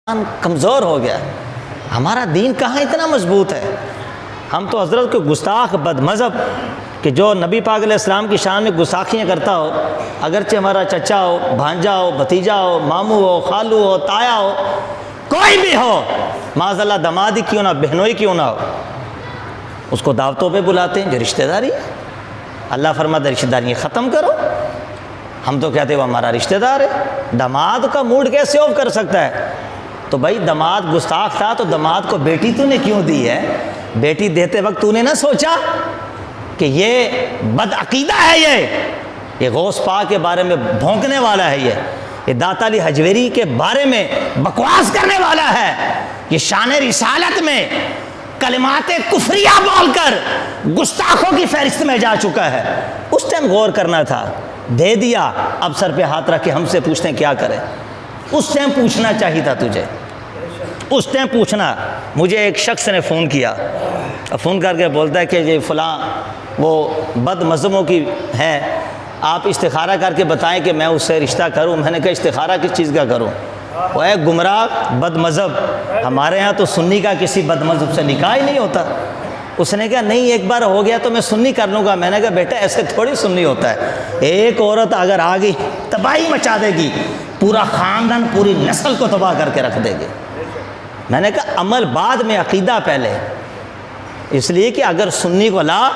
کمزور ہو گیا، ہمارا دین کہاں اتنا مضبوط ہے؟ ہم تو حضرت کو گستاخ بد مذہب کہ جو نبی پاک علیہ السلام کی شان میں گستاخیاں کرتا ہو، اگرچہ ہمارا چچا ہو، بھانجا ہو، بھتیجا ہو، ماموں ہو، خالو ہو، تایا ہو، کوئی بھی ہو، معاذ اللہ دمادی کیوں نہ، بہنوئی کیوں نہ ہو، اس کو دعوتوں پہ بلاتے ہیں جو رشتہ داری ہے۔ اللہ فرماتا ہے رشتہ داریاں ختم کرو۔ ہم تو کہتے ہیں وہ ہمارا رشتہ دار ہے، داماد کا موڈ کیسے آف کر سکتا ہے؟ تو بھائی داماد گستاخ تھا تو داماد کو بیٹی تو نے کیوں دی ہے؟ بیٹی دیتے وقت تو نے نہ سوچا کہ یہ بد عقیدہ ہے، یہ غوث پاک کے بارے میں بھونکنے والا ہے، یہ داتا علی حجویری کے بارے میں بکواس کرنے والا ہے، یہ شان رسالت میں کلمات کفریہ بول کر گستاخوں کی فہرست میں جا چکا ہے۔ اس ٹائم غور کرنا تھا، دے دیا، اب سر پہ ہاتھ رکھ کے ہم سے پوچھتے ہیں کیا کریں؟ اس ٹائم پوچھنا چاہیے تھا تجھے، اس ٹائم پوچھنا۔ مجھے ایک شخص نے فون کیا، فون کر کے بولتا ہے کہ یہ فلاں وہ بد مذہبوں کی ہے، آپ استخارہ کر کے بتائیں کہ میں اس سے رشتہ کروں۔ میں نے کہا استخارہ کس چیز کا کروں؟ وہ ایک گمراہ بد مذہب، ہمارے ہاں تو سنی کا کسی بد مذہب سے نکاح ہی نہیں ہوتا۔ اس نے کہا نہیں، ایک بار ہو گیا تو میں سنی کر لوں گا۔ میں نے کہا بیٹا ایسے تھوڑی سنی ہوتا ہے، ایک عورت اگر آ گئی تباہی مچا دے گی، پورا خاندان پوری نسل کو تباہ کر کے رکھ دے گی۔ میں نے کہا عمل بعد میں، عقیدہ پہلے، اس لیے کہ اگر سنی کو لا،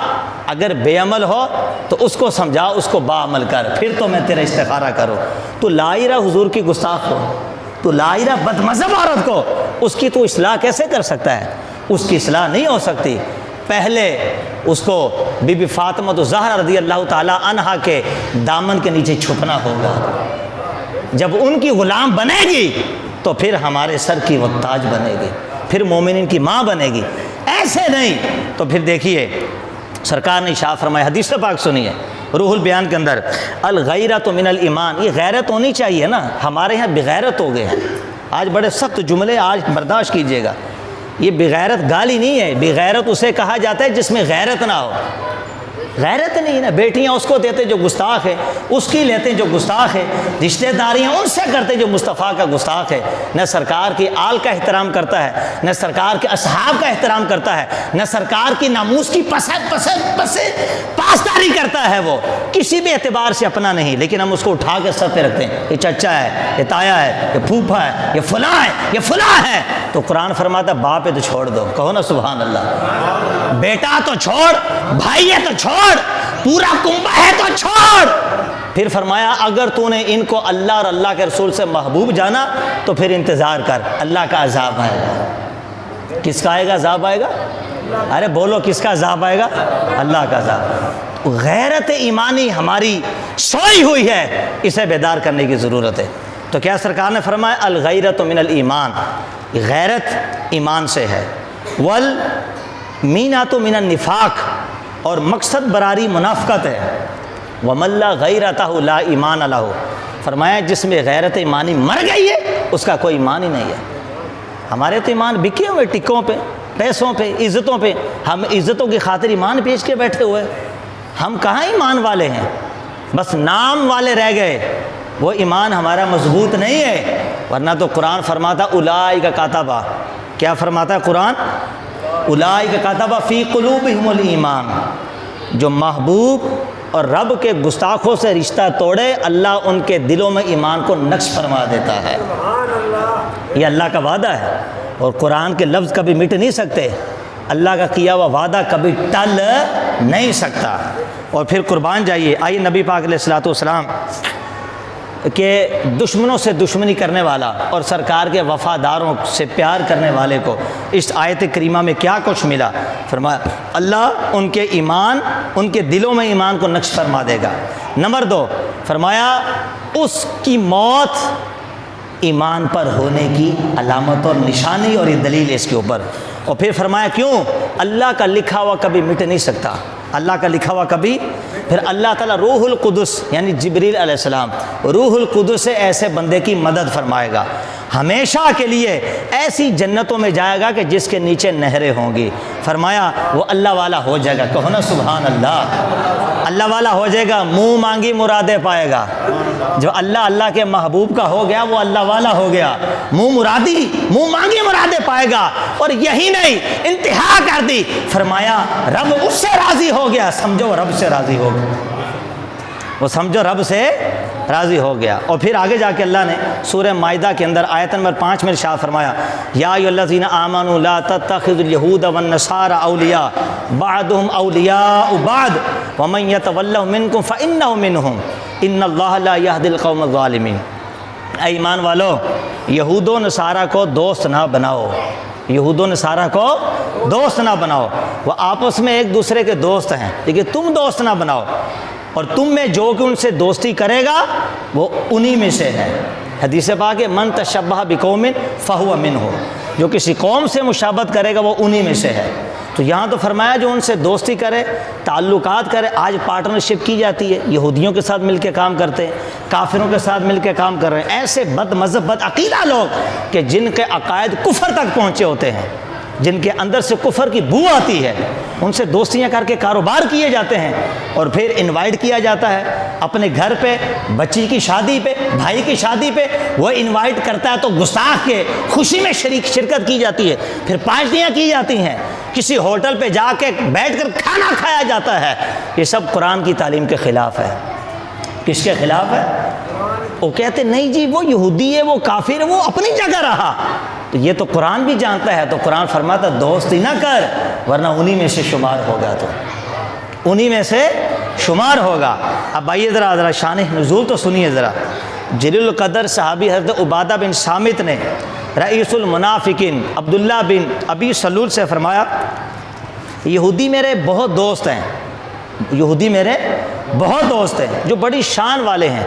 اگر بے عمل ہو تو اس کو سمجھا، اس کو با عمل کر، پھر تو میں تیرا استخارہ کروں۔ تو لا رہا حضور کی گستاخ ہو، تو لا رہا بد مذہب عورت کو، اس کی تو اصلاح کیسے کر سکتا ہے؟ اس کی اصلاح نہیں ہو سکتی۔ پہلے اس کو بی بی فاطمہ الزہرا رضی اللہ تعالی عنہا کے دامن کے نیچے چھپنا ہوگا۔ جب ان کی غلام بنے گی تو پھر ہمارے سر کی وہ تاج بنے گی، پھر مومنین کی ماں بنے گی۔ ایسے نہیں تو پھر دیکھیے سرکار نے ارشاد فرمایا، حدیث پاک سنیے روح البیان کے اندر، الغیرۃ من الایمان، یہ غیرت ہونی چاہیے نا، ہمارے یہاں بغیرت ہو گئے ہیں۔ آج بڑے سخت جملے آج برداشت کیجئے گا، یہ بغیرت گالی نہیں ہے، بغیرت اسے کہا جاتا ہے جس میں غیرت نہ ہو۔ غیرت نہیں نا، بیٹیاں اس کو دیتے جو گستاخ ہے، اس کی لیتے جو گستاخ ہے، رشتہ داریاں ان سے کرتے جو مصطفیٰ کا گستاخ ہے۔ نہ سرکار کی آل کا احترام کرتا ہے، نہ سرکار کے اصحاب کا احترام کرتا ہے، نہ سرکار کی ناموس کی پاسداری کرتا ہے، وہ کسی بھی اعتبار سے اپنا نہیں، لیکن ہم اس کو اٹھا کے سر پہ رکھتے ہیں، یہ چچا ہے، یہ تایا ہے، یہ پھوپھا ہے، یہ فلاں ہے، یہ فلاں ہے۔ تو قرآن فرماتا ہے باپ ہے تو چھوڑ دو، کہو نا سبحان اللہ۔ بیٹا تو چھوڑ، بھائی ہے تو چھوڑ، پورا کنبہ ہے تو چھوڑ۔ پھر فرمایا اگر تو نے ان کو اللہ اور اللہ کے رسول سے محبوب جانا تو پھر انتظار کر، اللہ کا عذاب آئے گا۔ کس کا آئے گا عذاب آئے گا؟ ارے بولو کس کا عذاب آئے گا؟ اللہ کا عذاب۔ غیرت ایمانی ہماری سوئی ہوئی ہے، اسے بیدار کرنے کی ضرورت ہے۔ تو کیا سرکار نے فرمایا الغیرۃ من الایمان، غیرت ایمان سے ہے، والمینۃ من النفاق، اور مقصد براری منافقت ہے، ومن لا غیرتہ لا ایمان لہ، فرمایا جس میں غیرت ایمانی مر گئی ہے اس کا کوئی ایمان ہی نہیں ہے۔ ہمارے تو ایمان بکے ہوئے ٹکوں پہ، پیسوں پہ، عزتوں پہ، ہم عزتوں کی خاطر ایمان بیچ کے بیٹھے ہوئے، ہم کہاں ایمان والے ہیں؟ بس نام والے رہ گئے، وہ ایمان ہمارا مضبوط نہیں ہے۔ ورنہ تو قرآن فرماتا اولئک کتبہ، کیا فرماتا ہے قرآن؟ اولئک کتبہ فی قلوبہم الایمان، جو محبوب اور رب کے گستاخوں سے رشتہ توڑے، اللہ ان کے دلوں میں ایمان کو نقش فرما دیتا ہے۔ یہ اللہ کا وعدہ ہے، اور قرآن کے لفظ کبھی مٹ نہیں سکتے، اللہ کا کیا ہوا وعدہ کبھی ٹل نہیں سکتا۔ اور پھر قربان جائیے، آئیے نبی پاک علیہ الصلوۃ والسلام کہ دشمنوں سے دشمنی کرنے والا اور سرکار کے وفاداروں سے پیار کرنے والے کو اس آیت کریمہ میں کیا کچھ ملا؟ فرمایا اللہ ان کے ایمان، ان کے دلوں میں ایمان کو نقش فرما دے گا۔ نمبر 2 فرمایا اس کی موت ایمان پر ہونے کی علامت اور نشانی، اور یہ دلیل ہے اس کے اوپر۔ اور پھر فرمایا کیوں؟ اللہ کا لکھا ہوا کبھی مٹ نہیں سکتا، اللہ کا لکھا ہوا کبھی۔ پھر اللہ تعالیٰ روح القدس یعنی جبریل علیہ السلام، روح القدس سے ایسے بندے کی مدد فرمائے گا، ہمیشہ کے لیے ایسی جنتوں میں جائے گا کہ جس کے نیچے نہریں ہوں گی۔ فرمایا وہ اللہ والا ہو جائے گا، کہو نا سبحان اللہ، اللہ والا ہو جائے گا، منہ مانگی مرادیں پائے گا۔ جو اللہ کے محبوب کا ہو گیا وہ اللہ والا ہو گیا، منہ مانگی مرادیں پائے گا۔ اور یہی نہیں، انتہا کر دی، فرمایا رب اس سے راضی ہو گیا، سمجھو رب سے راضی ہو گیا، وہ سمجھو رب سے راضی ہو گیا۔ اور پھر آگے جا کے اللہ نے سورہ مائدہ کے اندر آیت نمبر 5 میں ارشاد فرمایا یا ایھا الذین آمنوا لا تتخذوا اليہود والنصارى اولیاء بعضهم اولیاء بعض ومن يتولهم منکم فانہ منہم ان اللہ لا یہدی القوم الظالمین۔ اے ایمان والو، یہود و نصارہ کو دوست نہ بناؤ، یہود و نصارہ کو دوست نہ بناؤ، وہ آپس میں ایک دوسرے کے دوست ہیں، لیکن تم دوست نہ بناؤ، اور تم میں جو کہ ان سے دوستی کرے گا وہ انہی میں سے ہے۔ حدیث پاک ہے من تشبہ بقوم فہو منہ، جو کسی قوم سے مشابہت کرے گا وہ انہی میں سے ہے۔ تو یہاں تو فرمایا جو ان سے دوستی کرے، تعلقات کرے۔ آج پارٹنرشپ کی جاتی ہے، یہودیوں کے ساتھ مل کے کام کرتے ہیں، کافروں کے ساتھ مل کے کام کر رہے ہیں، ایسے بد مذہب بد عقیدہ لوگ کہ جن کے عقائد کفر تک پہنچے ہوتے ہیں، جن کے اندر سے کفر کی بو آتی ہے، ان سے دوستیاں کر کے کاروبار کیے جاتے ہیں، اور پھر انوائٹ کیا جاتا ہے اپنے گھر پہ، بچی کی شادی پہ، بھائی کی شادی پہ، وہ انوائٹ کرتا ہے تو گستاخ کے خوشی میں شرکت کی جاتی ہے، پھر پارٹیاں کی جاتی ہیں، کسی ہوٹل پہ جا کے بیٹھ کر کھانا کھایا جاتا ہے۔ یہ سب قرآن کی تعلیم کے خلاف ہے۔ کس کے خلاف ہے؟ وہ کہتے نہیں جی وہ یہودی ہے، وہ کافر ہے، وہ اپنی جگہ رہا، تو یہ تو قرآن بھی جانتا ہے، تو قرآن فرماتا دوستی نہ کر ورنہ انہی میں سے شمار ہوگا، تو انہی میں سے شمار ہوگا۔ اب آئیے ذرا شان نزول تو سنیے ذرا۔ جلیل القدر صحابی حضرت عبادہ بن صامت نے رئیس المنافقین عبداللہ بن ابی سلول سے فرمایا یہودی میرے بہت دوست ہیں، یہودی میرے بہت دوست ہیں جو بڑی شان والے ہیں،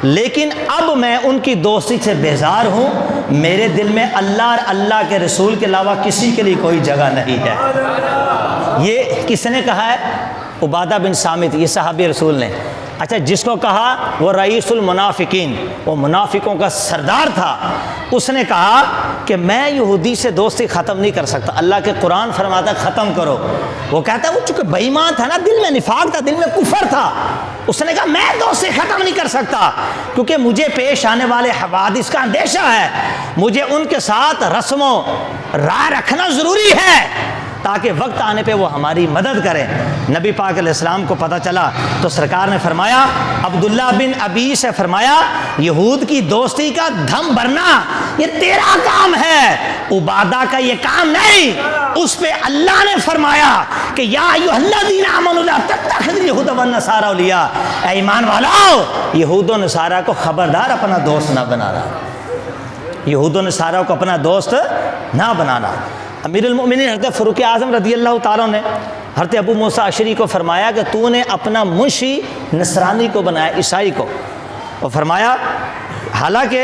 لیکن اب میں ان کی دوستی سے بیزار ہوں، میرے دل میں اللہ اور اللہ کے رسول کے علاوہ کسی کے لیے کوئی جگہ نہیں ہے۔ یہ کس نے کہا ہے؟ عبادہ بن صامت، یہ صحابی رسول نے۔ اچھا، جس کو کہا وہ رئیس المنافقین، وہ منافقوں کا سردار تھا، اس نے کہا کہ میں یہودی سے دوستی ختم نہیں کر سکتا، اللہ کے قرآن فرماتا ختم کرو۔ وہ کہتا ہے وہ چونکہ بے ایمان تھا نا، دل میں نفاق تھا، دل میں کفر تھا، اس نے کہا میں دوستی ختم نہیں کر سکتا کیونکہ مجھے پیش آنے والے حوادث کا اندیشہ ہے، مجھے ان کے ساتھ رسم و راہ رکھنا ضروری ہے تاکہ وقت آنے پہ وہ ہماری مدد کریں۔ نبی پاک علیہ السلام کو پتہ چلا تو سرکار نے فرمایا، عبداللہ بن ابی سے فرمایا یہود کی دوستی کا دھم بھرنا یہ تیرا کام ہے، عبادہ کا یہ کام نہیں۔ اس پہ اللہ نے فرمایا کہ یا ایھا الذین آمنوا لا تتخذوا اليہود والنصارى اولیاء، اے ایمان والو یہود و نصارہ کو خبردار اپنا دوست نہ بنانا، یہود و نصارہ کو اپنا دوست نہ بنانا۔ امیر المؤمنین حضرت فاروق اعظم رضی اللہ تعالیٰ نے حضرت ابو موسیٰ اشعری کو فرمایا کہ تو نے اپنا منشی نصرانی کو بنایا، عیسائی کو، اور فرمایا حالانکہ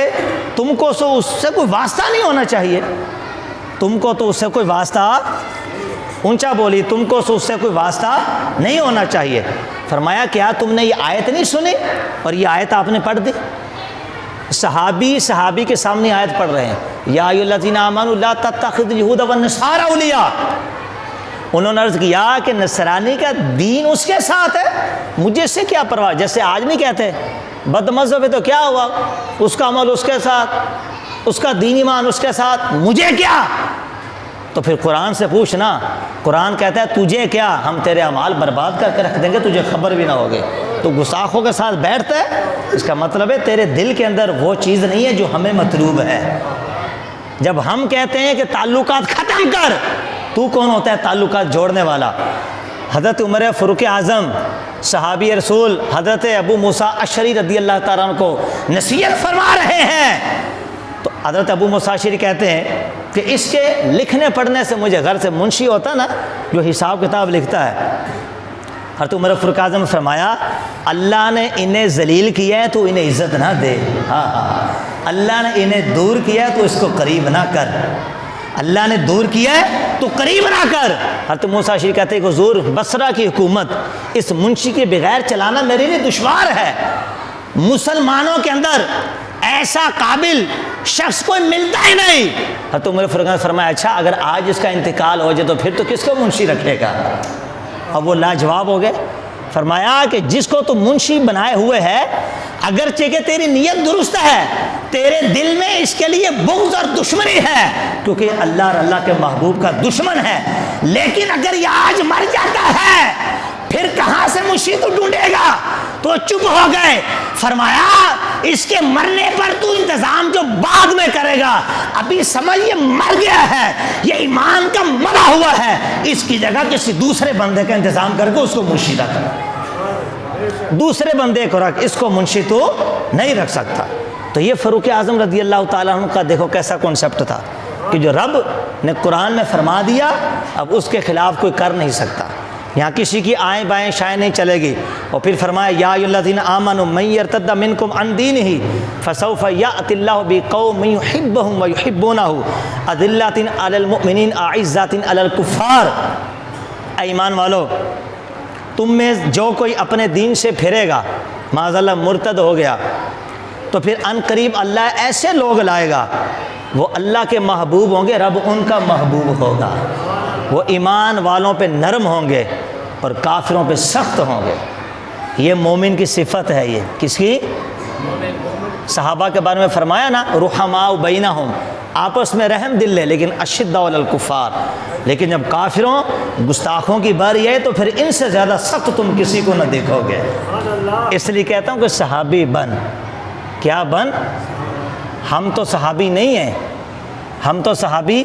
تم کو تو اس سے کوئی واسطہ نہیں ہونا چاہیے، تم کو تو اس سے کوئی واسطہ، اونچا بولی، تم کو تو اس سے کوئی واسطہ نہیں ہونا چاہیے۔ فرمایا کیا تم نے یہ آیت نہیں سنی؟ اور یہ آیت آپ نے پڑھ دی۔ صحابی کے سامنے آیت پڑھ رہے ہیں یا ایھا الذین آمنوا لا تتخذوا اليہود والنصارى اولیاء۔ انہوں نے عرض کیا کہ نصرانی کا دین اس کے ساتھ ہے، مجھے اس سے کیا پرواہ، جیسے آج نہیں کہتے بد مذہب ہے تو کیا ہوا، اس کا عمل اس کے ساتھ، اس کا دین ایمان اس کے ساتھ، مجھے کیا؟ تو پھر قرآن سے پوچھنا، قرآن کہتا ہے تجھے کیا، ہم تیرے اعمال برباد کر کے رکھ دیں گے، تجھے خبر بھی نہ ہوگی۔ تو گستاخوں کے ساتھ بیٹھتا ہے، اس کا مطلب ہے تیرے دل کے اندر وہ چیز نہیں ہے جو ہمیں مطلوب ہے۔ جب ہم کہتے ہیں کہ تعلقات ختم کر، تو کون ہوتا ہے تعلقات جوڑنے والا؟ حضرت عمر فاروق اعظم صحابی رسول حضرت ابو موسیٰ اشعری رضی اللہ تعالیٰ عنہ کو نصیحت فرما رہے ہیں، تو حضرت ابو موسیٰ اشعری کہتے ہیں کہ اس کے لکھنے پڑھنے سے مجھے گھر سے منشی ہوتا نا جو حساب کتاب لکھتا ہے۔ حضرت عمر فاروق اعظم فرمایا اللہ نے انہیں ذلیل کیا ہے تو انہیں عزت نہ دے، اللہ نے انہیں دور کیا ہے تو اس کو قریب نہ کر، اللہ نے دور کیا ہے تو قریب نہ کر۔ حضرت موسیٰ اشعری کہتے ہیں کہ حضور بصرہ کی حکومت اس منشی کے بغیر چلانا میرے لیے دشوار ہے، مسلمانوں کے اندر ایسا قابل شخص کوئی ملتا ہی نہیں۔ حضرت عمر فاروق نے فرمایا اچھا اگر آج اس کا انتقال ہو جائے تو پھر تو کس کو منشی رکھے گا؟ اب وہ لاجواب ہو گئے۔ فرمایا کہ جس کو تو منشی بنائے ہوئے ہے، اگرچہ کہ تیری نیت درست ہے، تیرے دل میں اس کے لیے بغض اور دشمنی ہے کیونکہ اللہ اور اللہ کے محبوب کا دشمن ہے، لیکن اگر یہ آج مر جاتا ہے پھر کہاں سے منشی تو ڈھونڈے گا؟ تو چپ ہو گئے۔ فرمایا اس کے مرنے پر تو انتظام جو بعد میں کرے گا، ابھی سمجھ یہ مر گیا ہے، یہ ایمان کا مرا ہوا ہے، اس کی جگہ کسی دوسرے بندے کا انتظام کر کے اس کو منشی رکھ، دوسرے بندے کو رکھ، اس کو منشی تو نہیں رکھ سکتا۔ تو یہ فاروق اعظم رضی اللہ تعالیٰ عنہ کا دیکھو کیسا کنسپٹ تھا کہ جو رب نے قرآن میں فرما دیا اب اس کے خلاف کوئی کر نہیں سکتا، یہاں کسی کی آئیں بائیں شائیں نہیں چلے گی۔ اور پھر فرمایا یا ایھا الذین آمنوا من یرتد منکم عن دینہ فسوف یأتی اللہ بقوم یحبهم ویحبونہ اذلۃ علی المؤمنین اعزۃ علی الکفار۔ اے ایمان والو، تم میں جو کوئی اپنے دین سے پھرے گا، معاذ اللہ مرتد ہو گیا، تو پھر ان قریب اللہ ایسے لوگ لائے گا، وہ اللہ کے محبوب ہوں گے، رب ان کا محبوب ہوگا، وہ ایمان والوں پہ نرم ہوں گے اور کافروں پہ سخت ہوں گے۔ یہ مومن کی صفت ہے۔ یہ کس کی؟ صحابہ کے بارے میں فرمایا نا رحماء بینہم، آپس میں رحم دل ہے، لیکن اشداء علی الکفار، لیکن جب کافروں گستاخوں کی باری ہے تو پھر ان سے زیادہ سخت تم کسی کو نہ دیکھو گے۔ اس لیے کہتا ہوں کہ صحابی بن، کیا بن؟ ہم تو صحابی نہیں ہیں، ہم تو صحابی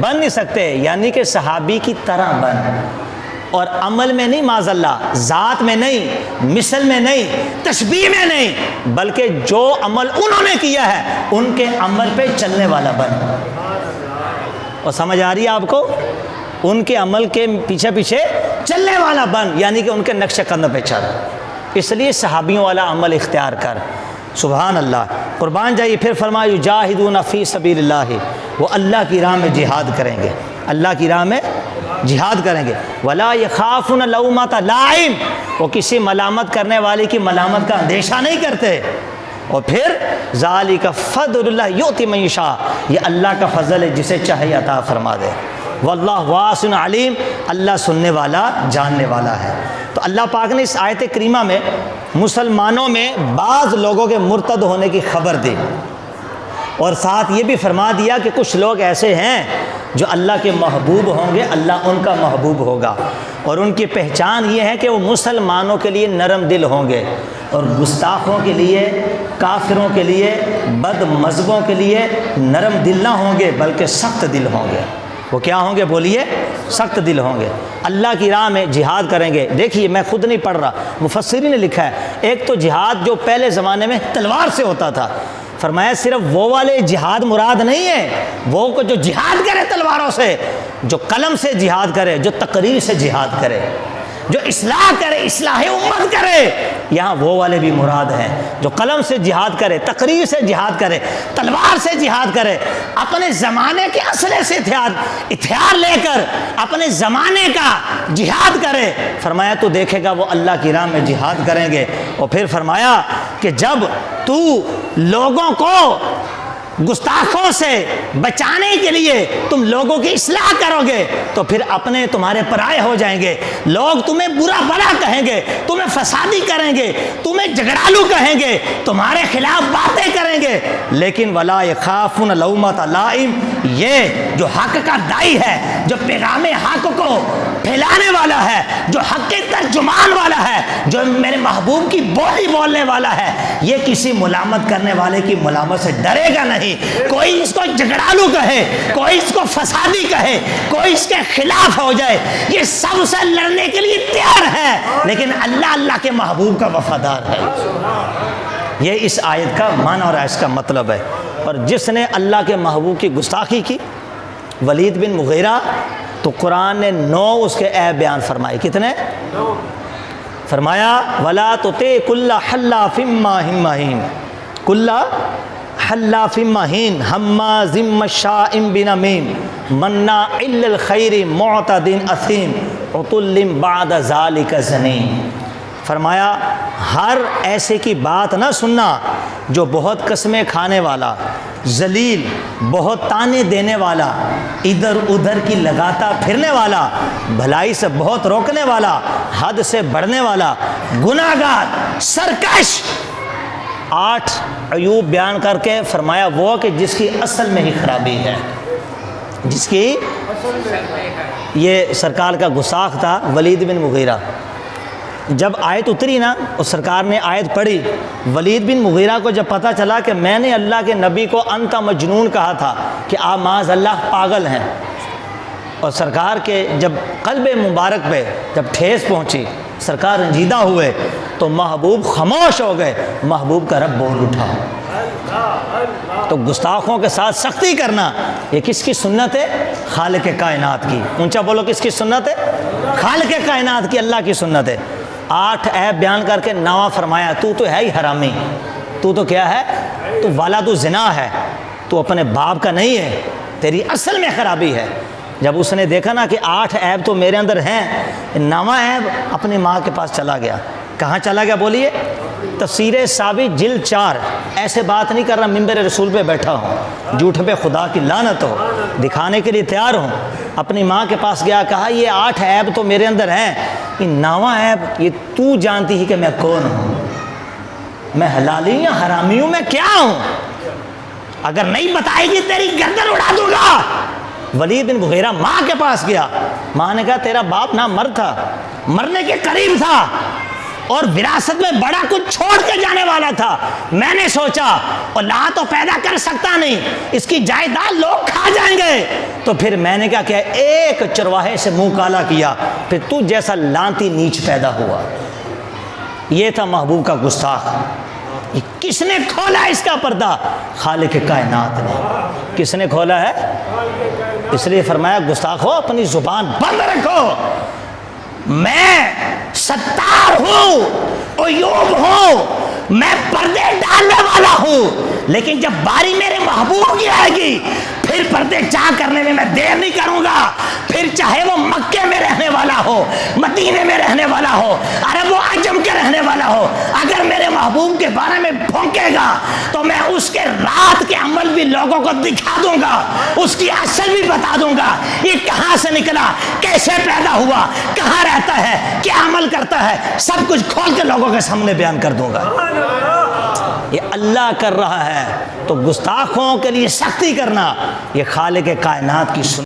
بن نہیں سکتے، یعنی کہ صحابی کی طرح بن، اور عمل میں نہیں، معاذ اللہ ذات میں نہیں، مثل میں نہیں، تشبیہ میں نہیں، بلکہ جو عمل انہوں نے کیا ہے ان کے عمل پہ چلنے والا بن۔ اور سمجھ آ رہی ہے آپ کو؟ ان کے عمل کے پیچھے پیچھے چلنے والا بن، یعنی کہ ان کے نقش قدم پہ چل۔ اس لیے صحابیوں والا عمل اختیار کر۔ سبحان اللہ، قربان جائیے۔ پھر فرمایا یجاہدون فی سبیل اللہ، وہ اللہ کی راہ میں جہاد کریں گے، اللہ کی راہ میں جہاد کریں گے۔ ولا یخافون لومۃ لائم، وہ کسی ملامت کرنے والے کی ملامت کا اندیشہ نہیں کرتے۔ اور پھر ذالک فضل اللہ یؤتی من یشاء، یہ اللہ کا فضل ہے جسے چاہے عطا فرما دے۔ واللہ واسع علیم، اللہ سننے والا جاننے والا ہے۔ تو اللہ پاک نے اس آیت کریمہ میں مسلمانوں میں بعض لوگوں کے مرتد ہونے کی خبر دی، اور ساتھ یہ بھی فرما دیا کہ کچھ لوگ ایسے ہیں جو اللہ کے محبوب ہوں گے، اللہ ان کا محبوب ہوگا، اور ان کی پہچان یہ ہے کہ وہ مسلمانوں کے لیے نرم دل ہوں گے، اور گستاخوں کے لیے، کافروں کے لیے، بد مذہبوں کے لیے نرم دل نہ ہوں گے بلکہ سخت دل ہوں گے۔ وہ کیا ہوں گے؟ بولیے، سخت دل ہوں گے، اللہ کی راہ میں جہاد کریں گے۔ دیکھیے میں خود نہیں پڑھ رہا، مفسرین نے لکھا ہے، ایک تو جہاد جو پہلے زمانے میں تلوار سے ہوتا تھا، فرمایا صرف وہ والے جہاد مراد نہیں ہے، وہ کو جو جہاد کرے تلواروں سے، جو قلم سے جہاد کرے، جو تقریر سے جہاد کرے، جو اصلاح کرے، اصلاح امت کرے، یہاں وہ والے بھی مراد ہیں، جو قلم سے جہاد کرے، تقریر سے جہاد کرے، تلوار سے جہاد کرے، اپنے زمانے کے اسلحے سے ہتھیار لے کر اپنے زمانے کا جہاد کرے۔ فرمایا تو دیکھے گا وہ اللہ کی راہ میں جہاد کریں گے۔ اور پھر فرمایا کہ جب تو لوگوں کو گستاخوں سے بچانے کے لیے تم لوگوں کی اصلاح کرو گے تو پھر اپنے تمہارے پرائے ہو جائیں گے، لوگ تمہیں برا بھلا کہیں گے، تمہیں فسادی کریں گے، تمہیں جھگڑالو کہیں گے، تمہارے خلاف باتیں کریں گے، لیکن ولا یخافون لومۃ لائم، یہ جو حق کا دائی ہے، جو پیغام حق کو پھیلانے والا ہے، جو حق کے ترجمان والا ہے، جو میرے محبوب کی بولی بولنے والا ہے، یہ کسی ملامت کرنے والے کی ملامت سے ڈرے گا نہیں۔ کوئی اس کو جھگڑالو کہے، کوئی اس کو فسادی کہے، کوئی اس کے خلاف ہو جائے، یہ سب سے لڑنے کے لیے تیار ہے، لیکن اللہ کے محبوب کا وفادار ہے۔ یہ اس آیت کا معنی اور اس کا مطلب ہے۔ اور جس نے اللہ کے محبوب کی گستاخی کی، ولید بن مغیرہ، تو قرآن نے 9 اس کے عیب بیان فرمائے۔ کتنے؟ فرمایا وَلَا تُطِعْ كُلَّ حَلَّافٍ مَّهِينٍ، كُلَّ حلاف مہین ہماز مشاء بنمیم مناع للخیر معتد اثیم عتل بعد ذلک زنیم۔ فرمایا ہر ایسے کی بات نہ سننا جو بہت قسمیں کھانے والا، ذلیل، بہت تانے دینے والا، ادھر ادھر کی لگاتا پھرنے والا، بھلائی سے بہت روکنے والا، حد سے بڑھنے والا، گناہگار، سرکش۔ 8 عیوب بیان کر کے فرمایا وہ کہ جس کی اصل میں ہی خرابی ہے، جس کی یہ سرکار کا گستاخ تھا ولید بن مغیرہ۔ جب آیت اتری نا اور سرکار نے آیت پڑھی، ولید بن مغیرہ کو جب پتہ چلا کہ میں نے اللہ کے نبی کو انت مجنون کہا تھا کہ آپ معاذ اللہ پاگل ہیں، اور سرکار کے جب قلب مبارک پہ جب ٹھیس پہنچی، سرکار رنجیدہ ہوئے، تو محبوب خاموش ہو گئے، محبوب کا رب بول اٹھا۔ تو گستاخوں کے ساتھ سختی کرنا یہ کس کی سنت ہے؟ خالق کائنات کی۔ اونچا بولو، کس کی سنت ہے؟ خالق کائنات کی، اللہ کی سنت ہے۔ 8 عیب بیان کر کے 9واں فرمایا تو ہے ہی حرامی، تو کیا ہے؟ تو والد زنا ہے، تو اپنے باپ کا نہیں ہے، تیری اصل میں خرابی ہے۔ جب اس نے دیکھا نا کہ 8 عیب تو میرے اندر ہیں، 9واں عیب اپنی ماں کے پاس چلا گیا۔ کہاں چلا گیا بولیے؟ تفسیر ساوی جلد 4۔ ایسے بات نہیں کر رہا منبر رسول پہ بیٹھا ہوں، جھوٹ پہ خدا کی لعنت ہو، دکھانے کے لیے تیار ہوں۔ اپنی ماں کے پاس گیا، کہا یہ 8 عیب تو میرے اندر ہیں، یہ 9واں عیب یہ تو جانتی ہی کہ میں کون ہوں، میں حلالی یا حرامی ہوں، میں کیا ہوں، اگر نہیں بتائے گی تیری گردن اڑا دوں گا۔ ولید بن مغیرہ ماں کے پاس گیا، ماں نے کہا تیرا باپ نہ مرد تھا، مرنے کے قریب تھا، اور وراثت میں بڑا کچھ چھوڑ کے جانے والا تھا۔ میں نے سوچا اولاد تو پیدا کر سکتا نہیں، اس کی جائیداد لوگ کھا جائیں گے، تو پھر میں نے کیا کیا، ایک چرواہے سے منہ کالا کیا، پھر تو جیسا لانتی نیچ پیدا ہوا۔ یہ تھا محبوب کا گستاخ۔ کس نے کھولا اس کا پردہ؟ خالق کائنات نے۔ کس نے کھولا ہے؟ اس لیے فرمایا گستاخو اپنی زبان بند رکھو، میں ستار ہوں، عیوب ہوں، میں پردے ڈالنے والا ہوں، لیکن جب باری میرے محبوب کی آئے گی پھر پردے چاہ کرنے میں دیر نہیں کروں گا۔ پھر چاہے وہ مکے میں رہنے والا ہو، مدینے میں رہنے والا ہو، عرب و عجم کے رہنے والا ہو، اگر میرے محبوب کے بارے میں بھونکے گا تو میں اس کے رات کے عمل بھی لوگوں کو دکھا دوں گا، اس کی اصل بھی بتا دوں گا، یہ کہاں سے نکلا، کیسے پیدا ہوا، کہاں رہتا ہے، کیا عمل کرتا ہے، سب کچھ کھول کے لوگوں کے سامنے بیان کر دوں گا۔ یہ اللہ کر رہا ہے، تو گستاخوں کے لیے سختی کرنا یہ خالق کائنات کی سنت